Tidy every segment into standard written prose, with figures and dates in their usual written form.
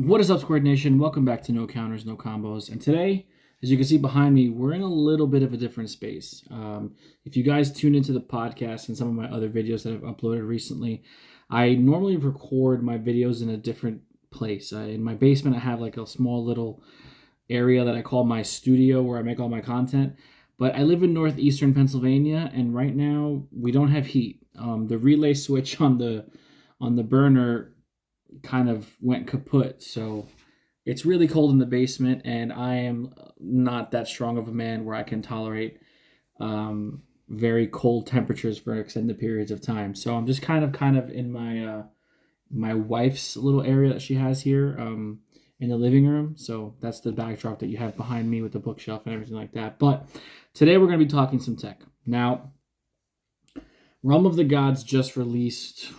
What is up, Squared Nation? Welcome back to No Counters, No Combos. And today, as you can see behind me, we're in a little bit of a different space. If you guys tuned into the podcast and some of my other videos that I've uploaded recently, I normally record my videos in a different place. In my basement, I have like a small little area that I call my studio where I make all my content. But I live in northeastern Pennsylvania, and right now we don't have heat. The relay switch on the burner kind of went kaput. So it's really cold in the basement, and I am not that strong of a man where I can tolerate very cold temperatures for extended periods of time. So I'm just kind of in my wife's little area that she has here in the living room. So that's the backdrop that you have behind me with the bookshelf and everything like that. But today we're going to be talking some tech. Now, Realm of the Gods just released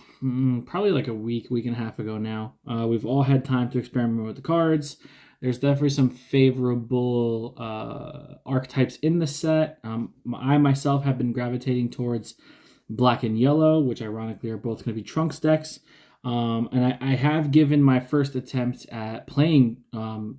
probably like a week and a half ago now. We've all had time to experiment with the cards. There's definitely some favorable archetypes in the set. I myself have been gravitating towards black and yellow, which ironically are both going to be Trunks decks. And I have given my first attempt at playing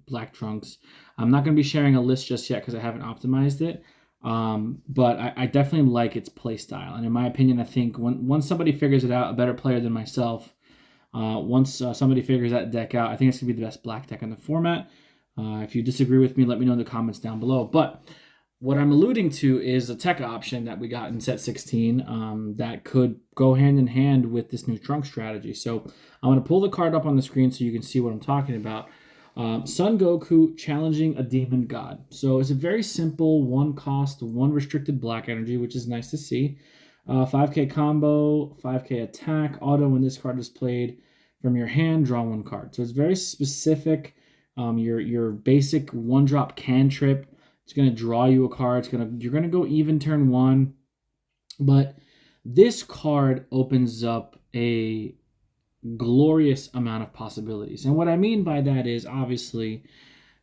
Black Trunks. I'm not going to be sharing a list just yet because I haven't optimized it. But I definitely like its play style. And in my opinion, I think once somebody figures it out, a better player than myself, once somebody figures that deck out, I think it's going to be the best black deck in the format. If you disagree with me, let me know in the comments down below. But what I'm alluding to is a tech option that we got in set 16 that could go hand in hand with this new trunk strategy. So I'm going to pull the card up on the screen so you can see what I'm talking about. Son Goku challenging a demon god. So it's a very simple one cost, one restricted black energy, which is nice to see. 5k combo, 5k attack, auto when this card is played from your hand, draw one card. So it's very specific. Your basic one drop cantrip. It's going to draw you a card. You're going to go even turn one. But this card opens up a glorious amount of possibilities. And what I mean by that is, obviously,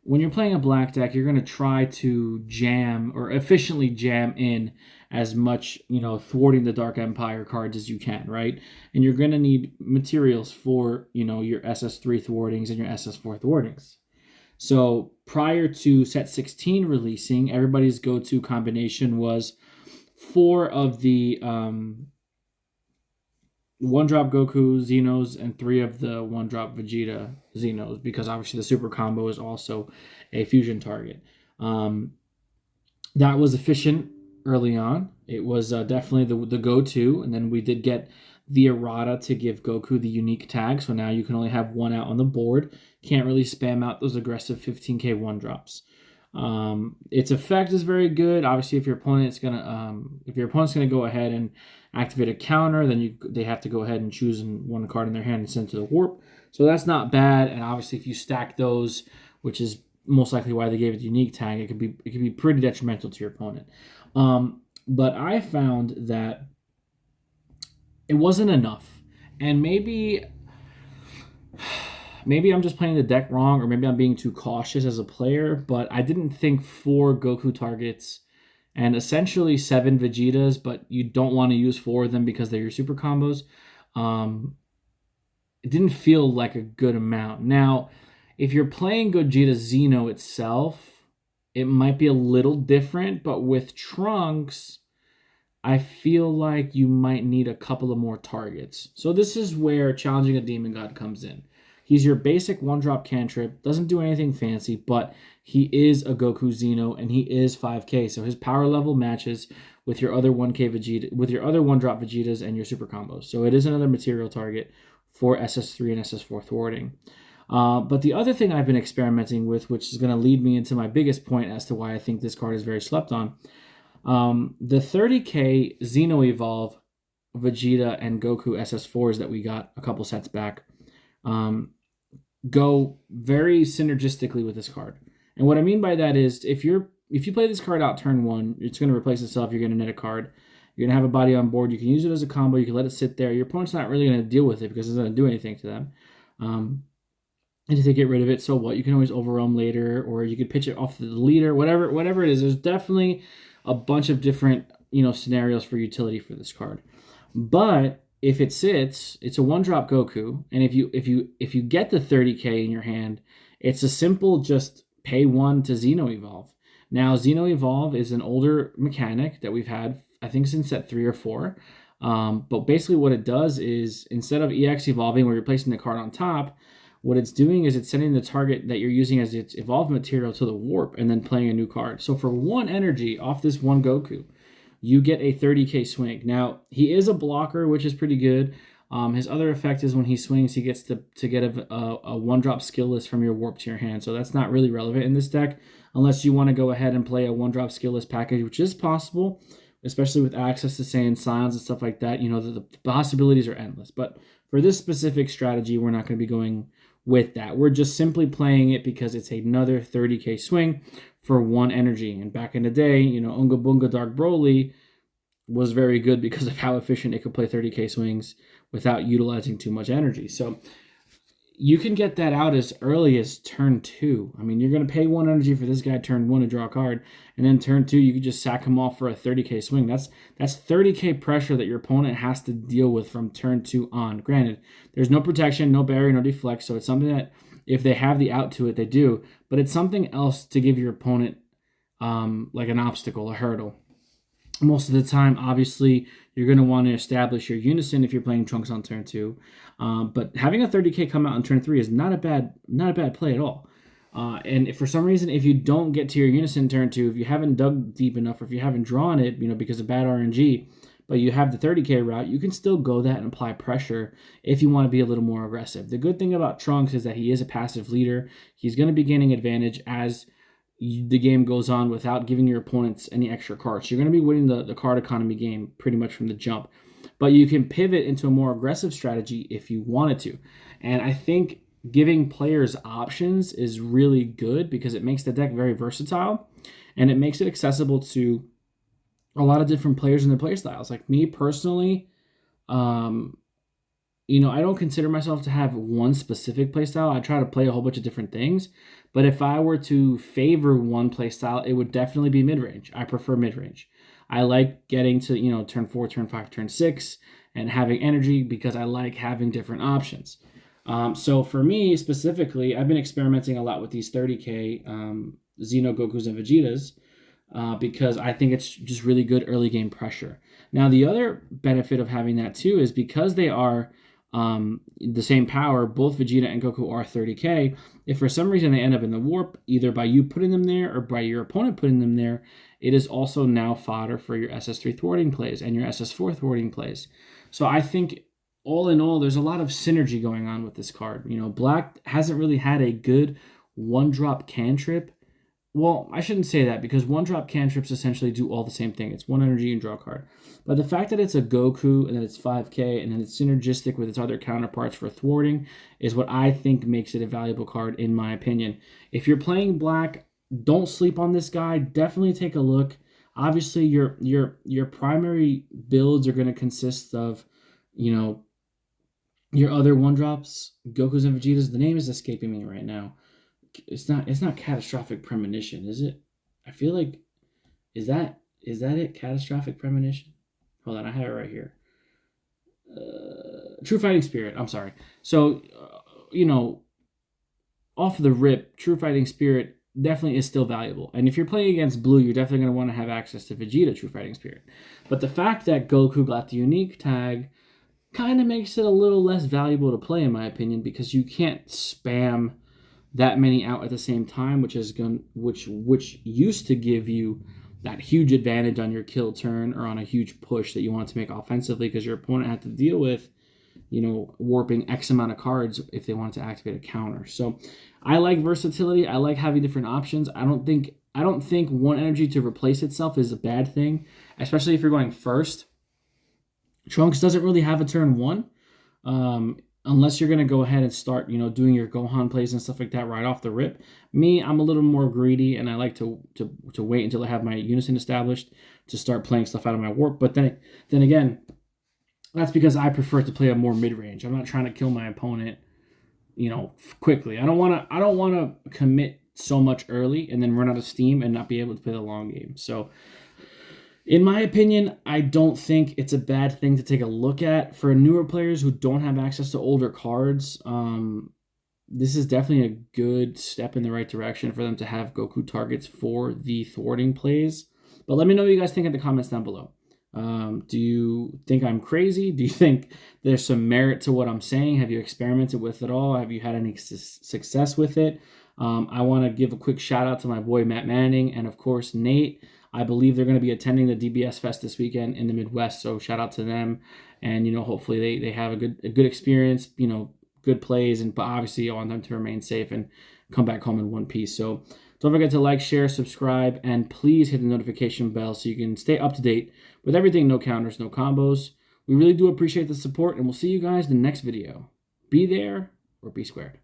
when you're playing a black deck, you're going to try to jam or efficiently jam in as much, thwarting the Dark Empire cards as you can, right? And you're going to need materials for, your SS3 thwartings and your SS4 thwartings. So prior to set 16 releasing, everybody's go-to combination was 4 of the one-drop Goku Xenos and 3 of the one-drop Vegeta Xenos, because obviously the super combo is also a fusion target. That was efficient early on. It was definitely the go-to, and then we did get the errata to give Goku the unique tag, so now you can only have 1 out on the board. Can't really spam out those aggressive 15k one-drops. Its effect is very good. Obviously, if your opponent's gonna go ahead and activate a counter, then they have to go ahead and choose one card in their hand and send to the warp. So that's not bad. And obviously, if you stack those, which is most likely why they gave it the unique tag, it could be pretty detrimental to your opponent. But I found that it wasn't enough, and maybe I'm just playing the deck wrong, or maybe I'm being too cautious as a player, but I didn't think 4 Goku targets and essentially 7 Vegetas, but you don't want to use 4 of them because they're your super combos. It didn't feel like a good amount. Now, if you're playing Gogeta Xeno itself, it might be a little different, but with Trunks, I feel like you might need a couple of more targets. So this is where challenging a demon god comes in. He's your basic one-drop cantrip, doesn't do anything fancy, but he is a Goku Xeno, and he is 5k, so his power level matches with your other 1k Vegeta, with your other one-drop Vegetas and your super combos. So it is another material target for SS3 and SS4 thwarting. But the other thing I've been experimenting with, which is going to lead me into my biggest point as to why I think this card is very slept on, the 30k Xeno Evolve Vegeta and Goku SS4s that we got a couple sets back go very synergistically with this card. And what I mean by that is, if you play this card out turn 1, it's going to replace itself. You're going to net a card. You're going to have a body on board. You can use it as a combo. You can let it sit there. Your opponent's not really going to deal with it because it's not going to do anything to them. And if they get rid of it, so what? You can always overwhelm later, or you could pitch it off to the leader, whatever it is. There's definitely a bunch of different scenarios for utility for this card. But if it sits, it's a 1-drop Goku, and if you get the 30k in your hand, it's a simple just pay 1 to Xeno Evolve. Now, Xeno Evolve is an older mechanic that we've had, I think, since set 3 or 4. But basically what it does is, instead of EX evolving where you're placing the card on top, what it's doing is it's sending the target that you're using as its evolved material to the warp and then playing a new card. So for 1 energy off this 1 Goku, you get a 30k swing. Now, he is a blocker, which is pretty good. His other effect is when he swings, he gets to get a 1-drop skill list from your warp to your hand. So that's not really relevant in this deck, unless you want to go ahead and play a 1-drop skill list package, which is possible, especially with access to Saiyan Scions and stuff like that. You know, the possibilities are endless. But for this specific strategy, we're not going to be going with that. We're just simply playing it because it's another 30k swing for 1 energy. And back in the day, you know, Unga Bunga Dark Broly was very good because of how efficient it could play 30k swings without utilizing too much energy. So you can get that out as early as turn 2. I mean, you're going to pay 1 energy for this guy turn 1 to draw a card, and then turn 2, you can just sack him off for a 30k swing. That's 30k pressure that your opponent has to deal with from turn 2 on. Granted, there's no protection, no barrier, no deflect, so it's something that if they have the out to it, they do, but it's something else to give your opponent like an obstacle, a hurdle. Most of the time, obviously, you're going to want to establish your unison if you're playing Trunks on turn 2. But having a 30k come out on turn 3 is not a bad play at all. And if for some reason, if you don't get to your unison turn 2, if you haven't dug deep enough, or if you haven't drawn it, you know, because of bad RNG, but you have the 30k route, you can still go that and apply pressure if you want to be a little more aggressive. The good thing about Trunks is that he is a passive leader. He's going to be gaining advantage as the game goes on without giving your opponents any extra cards. You're going to be winning the card economy game pretty much from the jump. But you can pivot into a more aggressive strategy if you wanted to. And I think giving players options is really good because it makes the deck very versatile and it makes it accessible to a lot of different players and their play styles. Like me personally, you know, I don't consider myself to have one specific playstyle. I try to play a whole bunch of different things. But if I were to favor one playstyle, it would definitely be mid-range. I prefer mid-range. I like getting to, you know, turn 4, turn 5, turn 6, and having energy because I like having different options. So for me specifically, I've been experimenting a lot with these 30k Xeno, Gokus, and Vegetas because I think it's just really good early game pressure. Now, the other benefit of having that too is because they are the same power, both Vegeta and Goku are 30k. If for some reason they end up in the warp, either by you putting them there or by your opponent putting them there, it is also now fodder for your SS3 thwarting plays and your SS4 thwarting plays. So I think all in all, there's a lot of synergy going on with this card. You know, Black hasn't really had a good 1-drop cantrip. Well, I shouldn't say that because 1-drop cantrips essentially do all the same thing. It's 1 energy and draw a card. But the fact that it's a Goku and that it's 5k and then it's synergistic with its other counterparts for thwarting is what I think makes it a valuable card in my opinion. If you're playing Black, don't sleep on this guy. Definitely take a look. Obviously, your primary builds are going to consist of, you know, your other 1-drops, Gokus and Vegetas. The name is escaping me right now. It's not Catastrophic Premonition, is it? I feel like is that it? Catastrophic Premonition. Hold on, I have it right here. True Fighting Spirit. I'm sorry. So, you know, off the rip, True Fighting Spirit definitely is still valuable. And if you're playing against blue, you're definitely going to want to have access to Vegeta True Fighting Spirit. But the fact that Goku got the unique tag kind of makes it a little less valuable to play, in my opinion, because you can't spam that many out at the same time, which used to give you that huge advantage on your kill turn or on a huge push that you want to make offensively because your opponent had to deal with, you know, warping X amount of cards if they wanted to activate a counter. So I like versatility. I like having different options. I don't think 1 energy to replace itself is a bad thing, especially if you're going first. Trunks doesn't really have a turn 1. Unless you're going to go ahead and start, you know, doing your Gohan plays and stuff like that right off the rip. Me, I'm a little more greedy, and I like to wait until I have my unison established to start playing stuff out of my warp. But then again, that's because I prefer to play a more mid-range. I'm not trying to kill my opponent, you know, quickly. I don't want to commit so much early and then run out of steam and not be able to play the long game. So In my opinion, I don't think it's a bad thing to take a look at. For newer players who don't have access to older cards, this is definitely a good step in the right direction for them to have Goku targets for the thwarting plays. But let me know what you guys think in the comments down below. Do you think I'm crazy? Do you think there's some merit to what I'm saying? Have you experimented with it all? Have you had any success with it? I want to give a quick shout out to my boy Matt Manning and, of course, Nate. I believe they're going to be attending the DBS Fest this weekend in the Midwest, so shout out to them. And, hopefully they have a good experience, good plays, but obviously I want them to remain safe and come back home in one piece. So don't forget to like, share, subscribe, and please hit the notification bell so you can stay up to date with everything No Counters, No Combos. We really do appreciate the support, and we'll see you guys in the next video. Be there or be squared.